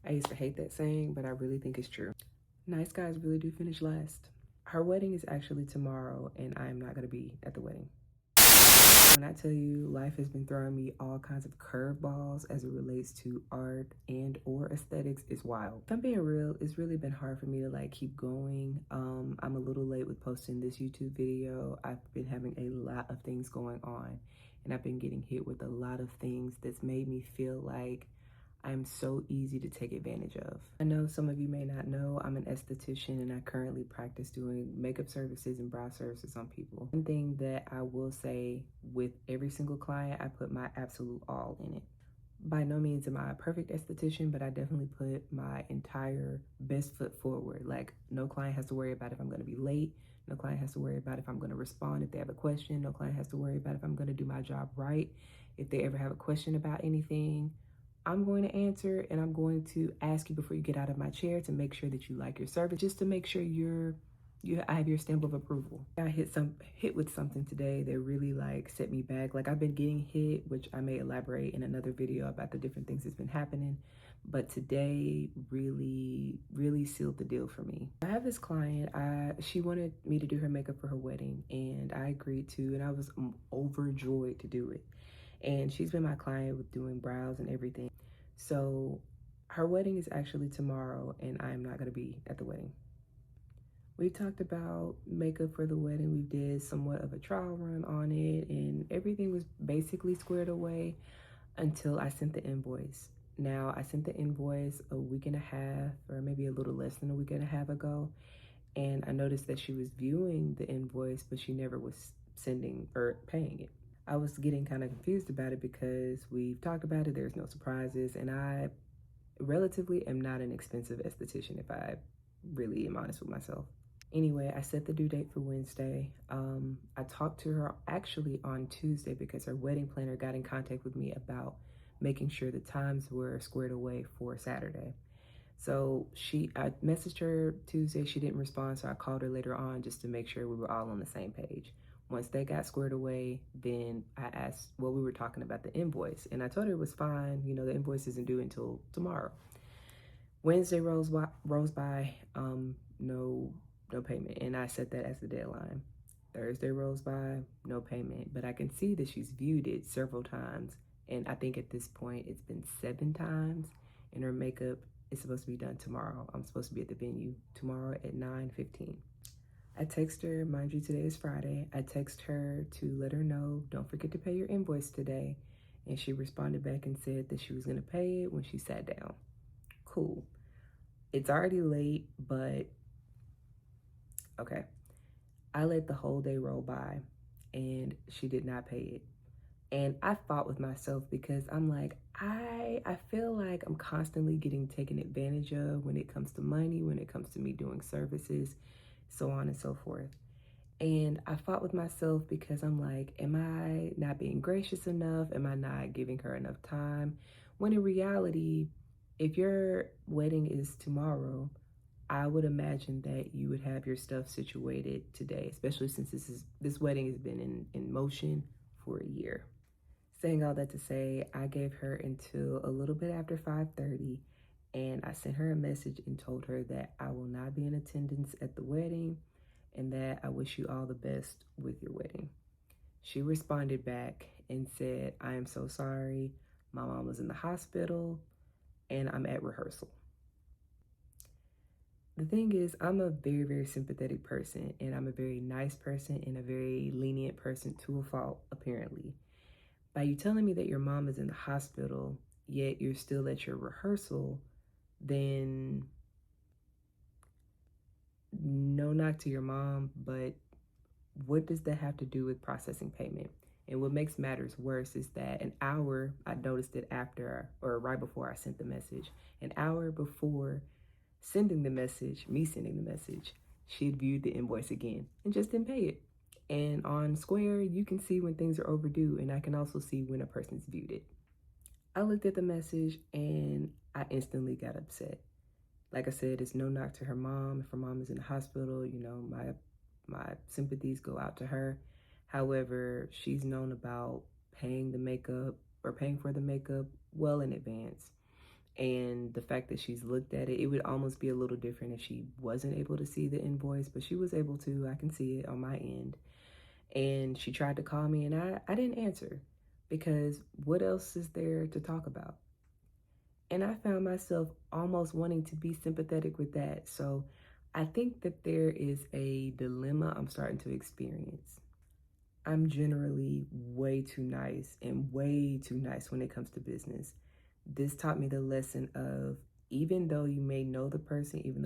I used to hate that saying, but I really think it's true. Nice guys really do finish last. Her wedding is actually tomorrow, and I'm not gonna be at the wedding. When I tell you life has been throwing me all kinds of curveballs as it relates to art and or aesthetics, it's wild. If I'm being real, it's really been hard for me to like keep going. I'm a little late with posting this YouTube video. I've been having a lot of things going on, and I've been getting hit with a lot of things that's made me feel like I'm so easy to take advantage of. I know some of you may not know, I'm an esthetician and I currently practice doing makeup services and brow services on people. One thing that I will say with every single client, I put my absolute all in it. By no means am I a perfect esthetician, but I definitely put my entire best foot forward. Like, no client has to worry about if I'm gonna be late. No client has to worry about if I'm gonna respond if they have a question. No client has to worry about if I'm gonna do my job right. If they ever have a question about anything, I'm going to answer, and I'm going to ask you before you get out of my chair to make sure that you like your service, just to make sure I have your stamp of approval. I hit with something today that really like set me back. Like, I've been getting hit, which I may elaborate in another video about the different things that's been happening. But today really sealed the deal for me. I have this client, she wanted me to do her makeup for her wedding, and I agreed to, and I was overjoyed to do it. And she's been my client with doing brows and everything. So her wedding is actually tomorrow, and I'm not gonna be at the wedding. We talked about makeup for the wedding. We did somewhat of a trial run on it, and everything was basically squared away until I sent the invoice. Now, I sent the invoice a week and a half, or maybe a little less than a week and a half ago, and I noticed that she was viewing the invoice, but she never was sending or paying it. I was getting kind of confused about it because we've talked about it, there's no surprises, and I relatively am not an expensive esthetician, if I really am honest with myself. Anyway, I set the due date for Wednesday. I talked to her actually on Tuesday because her wedding planner got in contact with me about making sure the times were squared away for Saturday. So I messaged her Tuesday, she didn't respond, so I called her later on just to make sure we were all on the same page. Once they got squared away, then I asked, well, we were talking about the invoice, and I told her it was fine, you know, the invoice isn't due until tomorrow. Wednesday rolls by, no payment, and I set that as the deadline. Thursday rolls by, no payment, but I can see that she's viewed it several times, and I think at this point it's been 7 times, and her makeup is supposed to be done tomorrow. I'm supposed to be at the venue tomorrow at 9:15. I text her, mind you, today is Friday. I text her to let her know, don't forget to pay your invoice today. And she responded back and said that she was gonna pay it when she sat down. Cool. It's already late, but okay. I let the whole day roll by and she did not pay it. And I fought with myself because I'm like, I feel like I'm constantly getting taken advantage of when it comes to money, when it comes to me doing services, so on and so forth. And I fought with myself because I'm like, am I not being gracious enough? Am I not giving her enough time? When in reality, if your wedding is tomorrow, I would imagine that you would have your stuff situated today, especially since this wedding has been in motion for a year. Saying all that to say, I gave her until a little bit after 5:30, and I sent her a message and told her that I will not be in attendance at the wedding and that I wish you all the best with your wedding. She responded back and said, I am so sorry. My mom was in the hospital and I'm at rehearsal. The thing is, I'm a very sympathetic person, and I'm a very nice person and a very lenient person to a fault, apparently. By you telling me that your mom is in the hospital, yet you're still at your rehearsal, then no knock to your mom, but what does that have to do with processing payment? And what makes matters worse is that an hour, I noticed it after or right before I sent the message, an hour before me sending the message, she had viewed the invoice again and just didn't pay it. And on Square, you can see when things are overdue, and I can also see when a person's viewed it. I looked at the message and I instantly got upset. Like I said, it's no knock to her mom. If her mom is in the hospital, you know, my sympathies go out to her. However, she's known about paying the makeup or paying for the makeup well in advance. And the fact that she's looked at it, it would almost be a little different if she wasn't able to see the invoice, but she was able to. I can see it on my end. And she tried to call me, and I didn't answer because what else is there to talk about? And I found myself almost wanting to be sympathetic with that. So I think that there is a dilemma I'm starting to experience. I'm generally way too nice and way too nice when it comes to business. This taught me the lesson of, even though you may know the person, even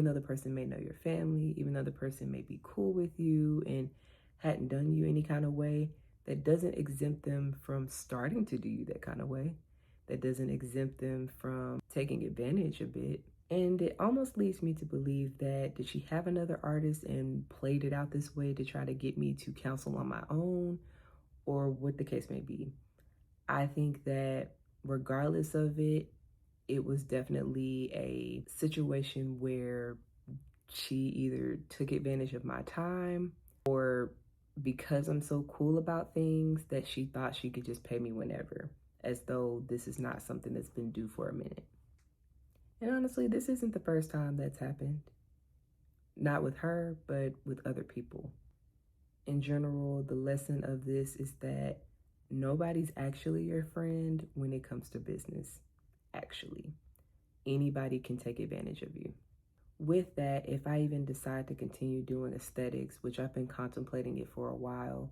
though the person may know your family, even though the person may be cool with you and hadn't done you any kind of way, that doesn't exempt them from starting to do you that kind of way. That doesn't exempt them from taking advantage a bit. And it almost leads me to believe that, did she have another artist and played it out this way to try to get me to counsel on my own, or what the case may be? I think that regardless of it, it was definitely a situation where she either took advantage of my time, or because I'm so cool about things, that she thought she could just pay me whenever, as though this is not something that's been due for a minute. And honestly, this isn't the first time that's happened. Not with her, but with other people. In general, the lesson of this is that nobody's actually your friend when it comes to business. Actually, anybody can take advantage of you. With that, if I even decide to continue doing aesthetics, which I've been contemplating it for a while,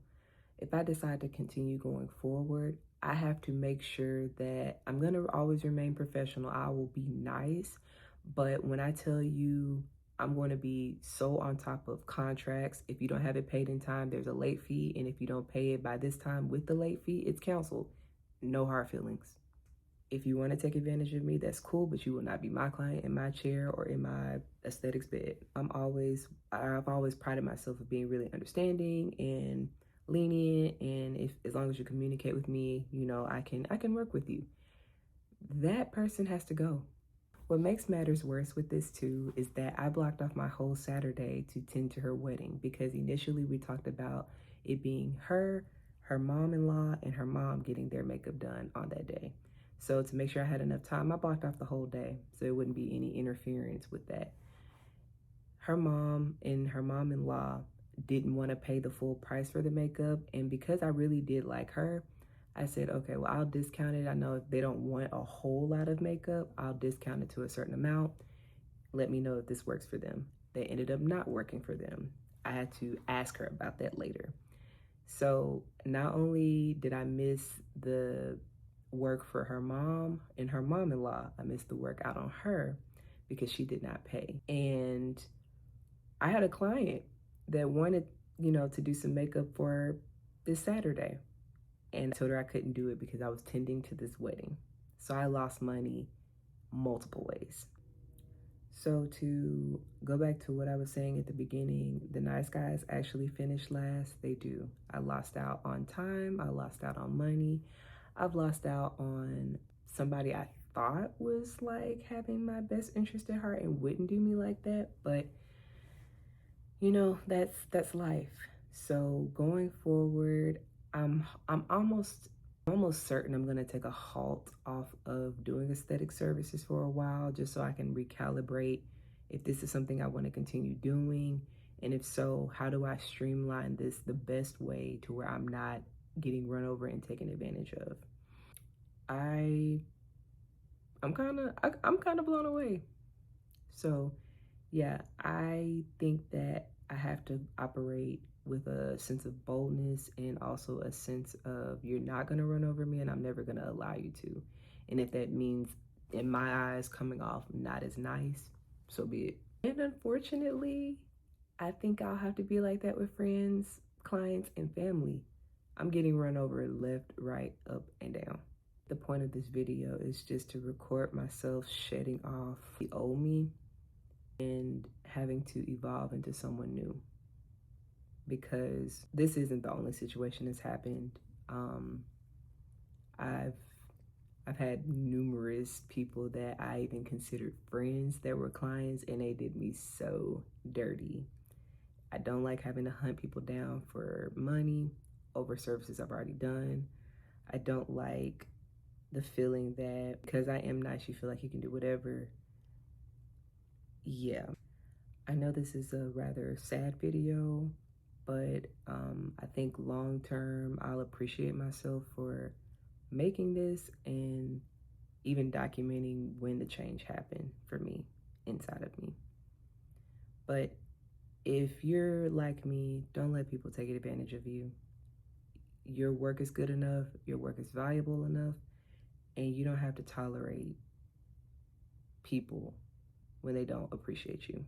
if I decide to continue going forward, I have to make sure that I'm going to always remain professional. I will be nice, but when I tell you I'm going to be so on top of contracts, if you don't have it paid in time, there's a late fee, and if you don't pay it by this time with the late fee, it's canceled. No hard feelings. If you want to take advantage of me, that's cool, but you will not be my client in my chair or in my aesthetics bed. I've always prided myself of being really understanding and lenient, and if as long as you communicate with me, I can work with you. That person has to go. What makes matters worse with this too is that I blocked off my whole Saturday to tend to her wedding, because initially we talked about it being her mom-in-law, and her mom getting their makeup done on that day. So to make sure I had enough time, I blocked off the whole day so it wouldn't be any interference with that. Her mom and her mom-in-law didn't want to pay the full price for the makeup, and because I really did like her, I said, okay, well, I'll discount it. I know if they don't want a whole lot of makeup, I'll discount it to a certain amount. Let me know if this works for them. They ended up not working for them. I had to ask her about that later. So not only did I miss the work for her mom and her mom-in-law, I missed the work out on her because she did not pay. And I had a client that wanted, to do some makeup for this Saturday. And I told her I couldn't do it because I was tending to this wedding. So I lost money multiple ways. So to go back to what I was saying at the beginning, the nice guys actually finish last. They do. I lost out on time. I lost out on money. I've lost out on somebody I thought was like having my best interest at heart and wouldn't do me like that. But that's life. So going forward, I'm almost certain I'm gonna take a halt off of doing aesthetic services for a while, just so I can recalibrate if this is something I want to continue doing, and if so, how do I streamline this the best way to where I'm not getting run over and taken advantage of. I'm kind of blown away. So yeah, I think that I have to operate with a sense of boldness and also a sense of, you're not going to run over me and I'm never going to allow you to. And if that means, in my eyes, coming off not as nice, so be it. And unfortunately, I think I'll have to be like that with friends, clients, and family. I'm getting run over left, right, up, and down. The point of this video is just to record myself shedding off the old me and having to evolve into someone new, because this isn't the only situation that's happened. I've had numerous people that I even considered friends that were clients, and they did me so dirty. I don't like having to hunt people down for money over services I've already done. I don't like the feeling that because I am nice, you feel like you can do whatever. Yeah. I know this is a rather sad video, but I think long term, I'll appreciate myself for making this and even documenting when the change happened for me inside of me. But if you're like me, don't let people take advantage of you. Your work is good enough, your work is valuable enough, and you don't have to tolerate people when they don't appreciate you.